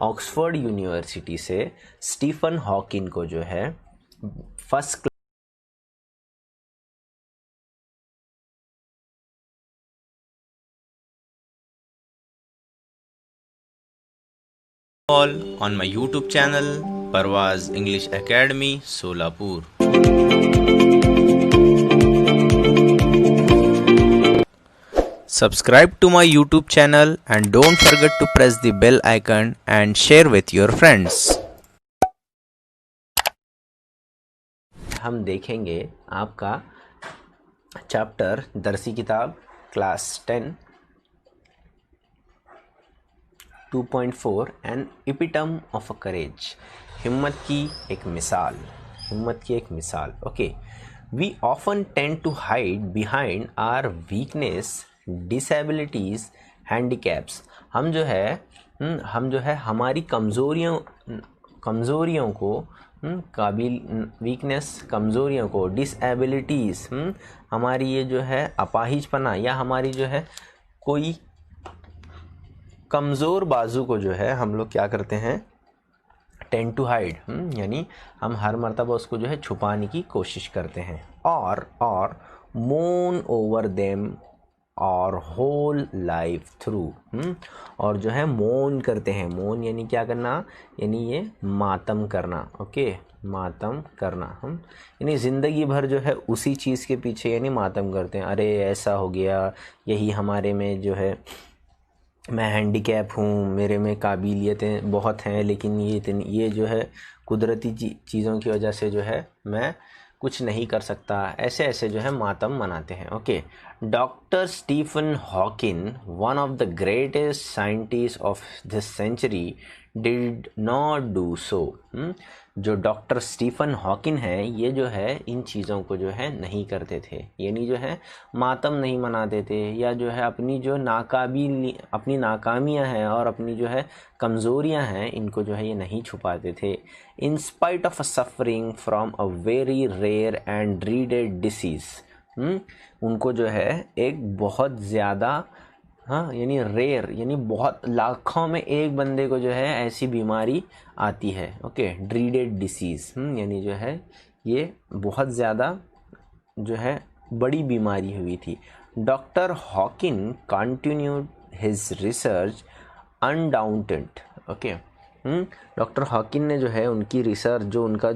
Oxford university से Stephen Hawking को जो है first all on my YouTube channel Parvaz English Academy Solapur. Subscribe to my YouTube channel and don't forget to press the bell icon and share with your friends. हम देखेंगे आपका chapter दरसी किताब class 10 2.4 an epitome of a courage, हिम्मत की एक मिसाल। Okay, we often tend to hide behind our weakness, disabilities, handicaps. हम जो है हमारी कमज़ोरियों को वीकनेस, कमज़ोरियों को, डिसेबिलिटीज़, हमारी ये जो है अपाहिजपना या हमारी जो है कोई कमज़ोर बाजू को जो है हम लोग क्या करते हैं, टेंड टू हाइड, यानी हम हर मर्तबा उसको जो है छुपाने की कोशिश करते हैं। और मोन ओवर देम और होल लाइफ थ्रू, और जो है मोन करते हैं। मोन यानी क्या करना, यानी ये मातम करना। ओके, मातम करना, यानी ज़िंदगी भर जो है उसी चीज़ के पीछे यानी मातम करते हैं। अरे ऐसा हो गया, यही हमारे में जो है, मैं हैंडीकैप हूँ, मेरे में काबिलियतें बहुत हैं, लेकिन ये जो है कुदरती चीज़ों की वजह से जो है मैं कुछ नहीं कर सकता। ऐसे जो है मातम मनाते हैं। Okay, doctor Stephen Hawking, one of the greatest scientist of this century, did not do so. जो डॉक्टर स्टीफन हॉकिंग है, ये जो है इन चीज़ों को जो है नहीं करते थे, यानी जो है मातम नहीं मनाते थे, या जो है अपनी नाकामियां हैं और अपनी जो है कमज़ोरियां हैं, इनको जो है ये नहीं छुपाते थे। In spite of suffering from a very rare and dreaded disease, उनको जो है एक बहुत ज़्यादा, यानी रेयर, यानी बहुत लाखों में एक बंदे को जो है ऐसी बीमारी आती है। ओके, ड्रीडेड डिसीज़, यानी जो है ये बहुत ज़्यादा जो है बड़ी बीमारी हुई थी। Doctor Hawking continued his research undaunted. Okay, doctor Hawking ने जो है उनकी रिसर्च, उनका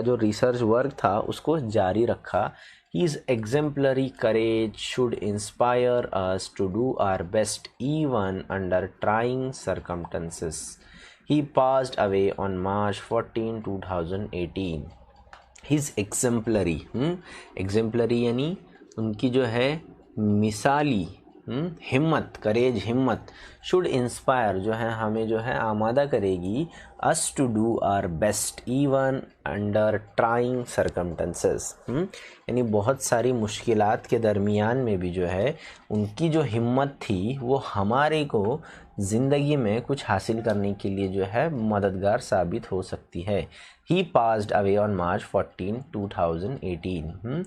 जो रिसर्च वर्क था उसको जारी रखा। His exemplary courage should inspire us to do our best even under trying circumstances. He passed away on March 14, 2018. His exemplary यानी उनकी जो है मिसाली हिम्मत शुड इंस्पायर, जो है हमें जो है आमादा करेगी, us to do our best even under trying circumstances, यानी बहुत सारी मुश्किलात के दरमियान में भी जो है उनकी जो हिम्मत थी वो हमारे को ज़िंदगी में कुछ हासिल करने के लिए जो है मददगार साबित हो सकती है। He passed away on March 14, 2018।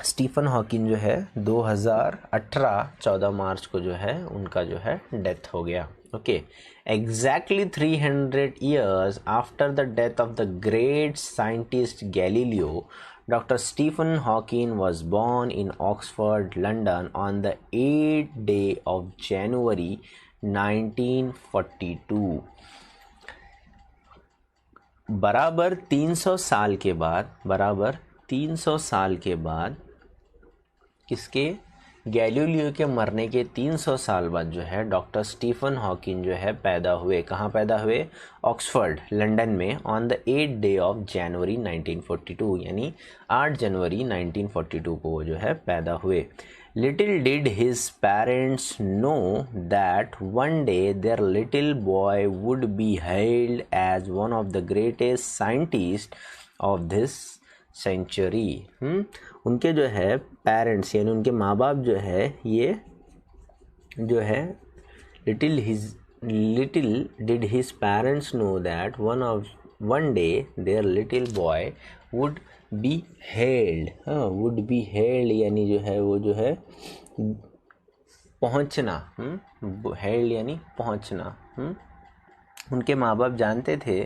Stephen Hawking जो है 2018 14 मार्च को जो है उनका जो है डेथ हो गया। Okay, exactly 300 years after the death of the great scientist Galileo, Dr. Stephen Hawking was born in Oxford, London on the 8th day of January 1942। बराबर 300 साल के बाद किसके, गैलीलियो के मरने के 300 साल बाद जो है डॉक्टर स्टीफन हॉकिंग जो है पैदा हुए। कहाँ पैदा हुए? ऑक्सफोर्ड, लंदन में, on the 8th day of January 1942, यानी 8 जनवरी 1942 को वो जो है पैदा हुए। Little did his parents know that one day their little boy would be hailed as one of the greatest scientist of this century. उनके जो है पेरेंट्स यानी उनके माँ बाप जो है, ये जो है little did his parents know that one day their little boy would be hailed, यानी जो है वो जो है पहुंचना, हेल्ड यानी पहुंचना। उनके माँ बाप जानते थे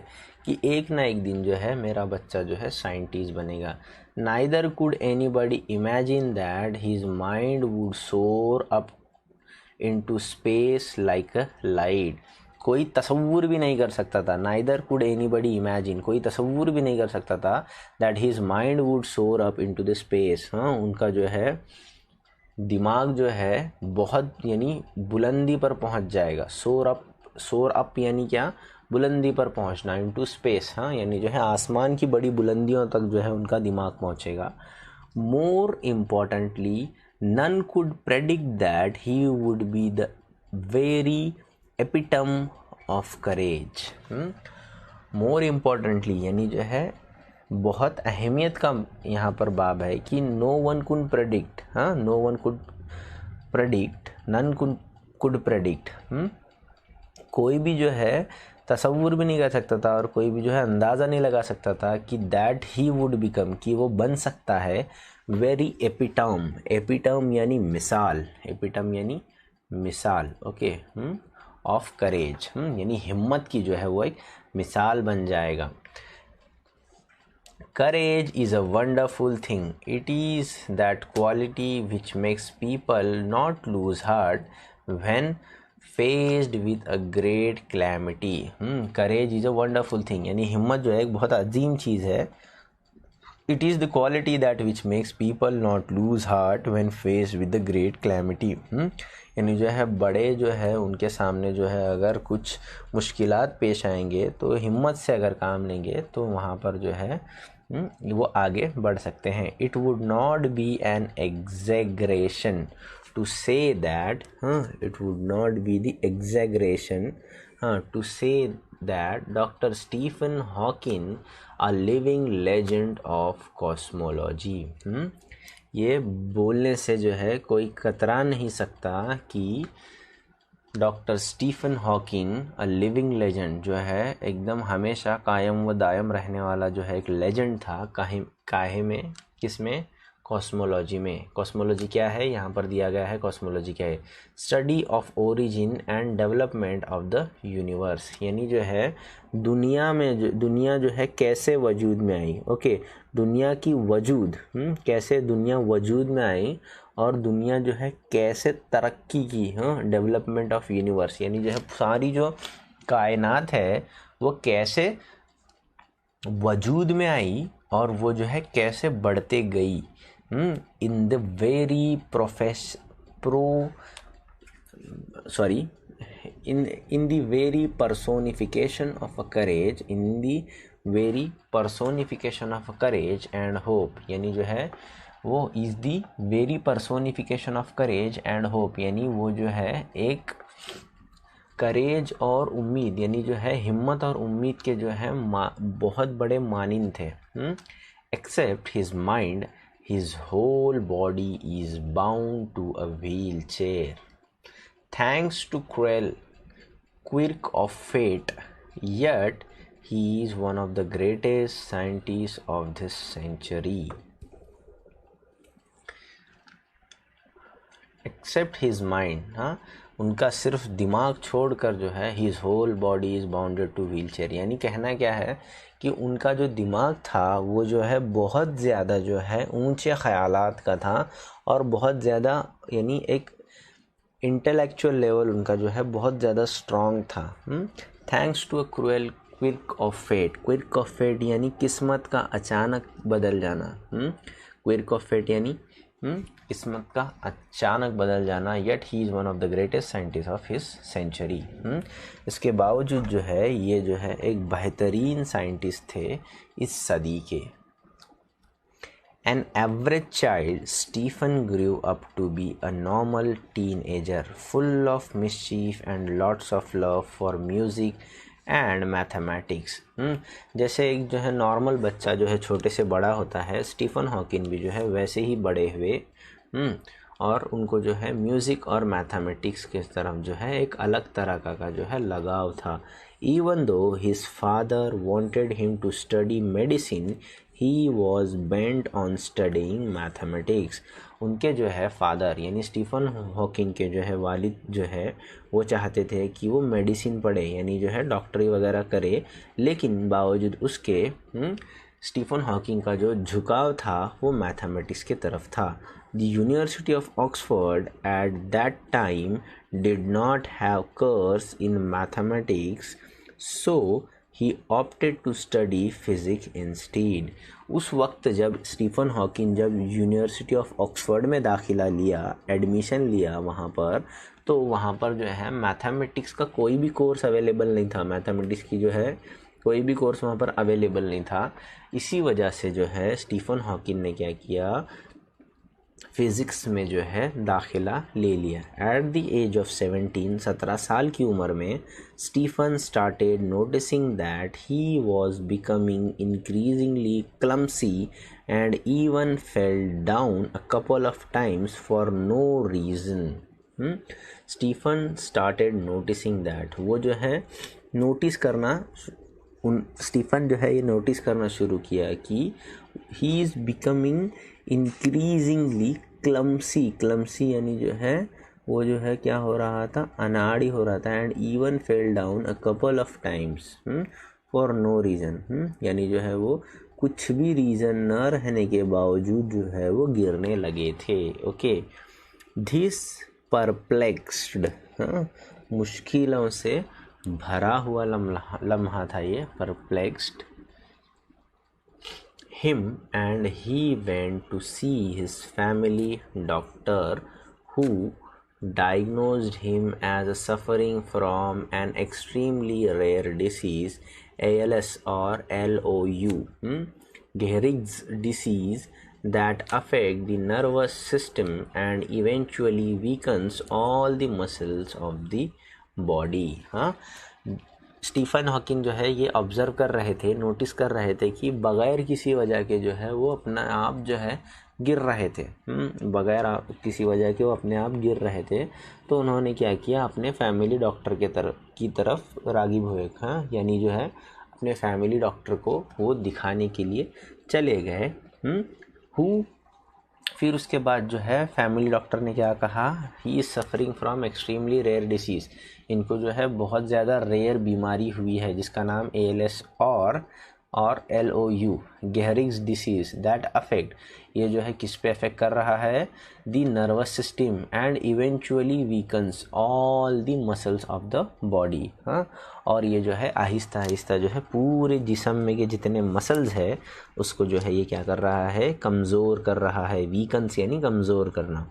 कि एक ना एक दिन जो है मेरा बच्चा जो है साइंटिस्ट बनेगा। Neither could anybody imagine that his mind would soar up into space like a light. कोई तसव्वुर भी नहीं कर सकता था, नाइदर कुड एनीबडी इमेजिन, कोई तसव्वुर भी नहीं कर सकता था that his mind would soar up into the space. उनका जो है दिमाग जो है बहुत यानी बुलंदी पर पहुंच जाएगा। सोर अप यानी क्या, बुलंदी पर पहुंचना, इनटू स्पेस, यानी जो है आसमान की बड़ी बुलंदियों तक जो है उनका दिमाग पहुंचेगा। More importantly none could predict that he would be the very epitome of courage. More importantly यानी जो है बहुत अहमियत का यहाँ पर बाब है कि no one could predict, no one could predict, none could predict, कोई भी जो है तसव्वुर भी नहीं कर सकता था और कोई भी जो है अंदाज़ा नहीं लगा सकता था कि दैट ही वुड बिकम, कि वो बन सकता है वेरी एपिटम, एपिटम यानी मिसाल, एपिटम यानी मिसाल, ओके, ऑफ करेज, यानी हिम्मत की जो है वो एक मिसाल बन जाएगा। Courage is a wonderful thing. It is that quality which makes people not lose heart when faced with a great calamity. Courage is a wonderful thing. यानी हिम्मत जो है एक बहुत अजीम चीज़ है। It is the quality that which makes people not lose heart when faced with the great calamity. यानी जो है बड़े जो है उनके सामने जो है अगर कुछ मुश्किलात पेश आएंगे तो हिम्मत से अगर काम लेंगे तो वहाँ पर जो है वो आगे बढ़ सकते हैं। It would not be an exaggeration to say that, it would not be the exaggeration to say that doctor Stephen Hawking a living legend of cosmology. ये बोलने से जो है कोई कतरा नहीं सकता कि doctor Stephen Hawking a living legend जो है एकदम हमेशा कायम व दायम रहने वाला जो है एक लेजेंड था। काहे में, किस में, कॉस्मोलॉजी में। कॉस्मोलॉजी क्या है, यहाँ पर दिया गया है कॉस्मोलॉजी क्या है, study of origin and development of the universe. यानी जो है दुनिया जो है कैसे वजूद में आई, ओके, दुनिया की वजूद, कैसे दुनिया वजूद में आई और दुनिया जो है कैसे तरक्की की, डेवलपमेंट ऑफ यूनिवर्स, यानी जो है सारी जो कायनात है वो कैसे वजूद में आई और वो जो है कैसे बढ़ते गई। In the very in the very personification of a courage, in the very personification of courage and hope, यानी जो है वो is the very personification of courage and hope, यानी वो जो है एक करेज और उम्मीद, यानी जो है हिम्मत और उम्मीद के जो है बहुत बड़े मानिंद थे। Except his mind his whole body is bound to a wheelchair. Thanks to cruel quirk of fate, yet he is one of the greatest scientists of this century. Except his mind, उनका सिर्फ दिमाग छोड़कर जो है his whole body is bounded to wheelchair, यानी कहना क्या है कि उनका जो दिमाग था वो जो है बहुत ज़्यादा जो है ऊंचे ख़यालात का था और बहुत ज़्यादा यानी एक इंटेलेक्चुअल लेवल उनका जो है बहुत ज़्यादा स्ट्रॉन्ग था। Thanks to a cruel quirk of fate, quirk of fate यानी किस्मत का अचानक बदल जाना, क्विर्क ऑफ फेट यानी किस्मत का अचानक बदल जाना। Yet he is one of the greatest scientist of his century. इसके बावजूद जो है ये जो है एक बेहतरीन साइंटिस्ट थे इस सदी के। An average child, Stephen grew up to be a normal teenager, full of mischief and lots of love for music and mathematics. जैसे एक जो है नॉर्मल बच्चा जो है छोटे से बड़ा होता है, स्टीफन हॉकिंग भी जो है वैसे ही बड़े हुए और उनको जो है म्यूज़िक और मैथमेटिक्स के तरफ जो है एक अलग तरह का जो है लगाव था। Even though his father wanted him to study medicine, he was bent on studying mathematics. उनके जो है फादर यानी स्टीफन हॉकिंग के जो है वालिद जो है वो चाहते थे कि वो मेडिसिन पढ़े यानी जो है डॉक्टरी वगैरह करे, लेकिन बावजूद उसके स्टीफन हॉकिंग का जो झुकाव था वो मैथमेटिक्स के तरफ था। The University of Oxford at that time did not have course in mathematics, so he opted to study physics instead. उस वक्त जब स्टीफन हॉकिंग जब यूनिवर्सिटी ऑफ ऑक्सफोर्ड में दाखिला लिया, एडमिशन लिया वहाँ पर, तो वहाँ पर जो है मैथमेटिक्स का कोई भी कोर्स अवेलेबल नहीं था। मैथमेटिक्स की जो है कोई भी कोर्स वहाँ पर अवेलेबल नहीं था। इसी वजह से जो है स्टीफन हॉकिंग ने क्या किया, फिज़िक्स में जो है दाखिला ले लिया। एट द एज ऑफ 17 साल की उम्र में Stephen started noticing that he was becoming increasingly clumsy and even fell down a couple of times for no reason. Stephen started noticing that, वो जो है नोटिस करना, स्टीफन जो है ये नोटिस करना शुरू किया कि he is becoming increasingly clumsy यानी जो है वो जो है क्या हो रहा था, अनाड़ी हो रहा था। And even fell down a couple of times for no reason, यानी जो है वो कुछ भी रीज़न न रहने के बावजूद जो है वो गिरने लगे थे। ओके, दिस परप्लेक्स्ड, मुश्किलों से भरा हुआ लम्हा था ये, perplexed him, and he went to see his family doctor, who diagnosed him as suffering from an extremely rare disease, ALS or LOU, Gehrig's disease, that affect the nervous system and eventually weakens all the muscles of the body। Stephen Hawking जो है ये observe कर रहे थे, notice कर रहे थे कि बग़ैर किसी वजह के जो है वो अपना आप जो है गिर रहे थे, बग़ैर किसी वजह के वो अपने आप गिर रहे थे। तो उन्होंने क्या किया, अपने फैमिली डॉक्टर की तरफ राग़िब हुए, यानी जो है अपने फैमिली डॉक्टर को वो दिखाने के लिए चले गए। फिर उसके बाद जो है फैमिली डॉक्टर ने क्या कहा, he is suffering from extremely rare disease, इनको जो है बहुत ज़्यादा रेयर बीमारी हुई है जिसका नाम ALS और LOU, Gehrig's disease, that affect, ये जो है किस पे अफेक्ट कर रहा है, the nervous system and eventually weakens all the muscles of the body. और ये जो है आहिस्ता आहिस्ता जो है पूरे जिस्म में के जितने मसल्स है उसको जो है ये क्या कर रहा है, कमज़ोर कर रहा है। वीकन्स यानी कमज़ोर करना।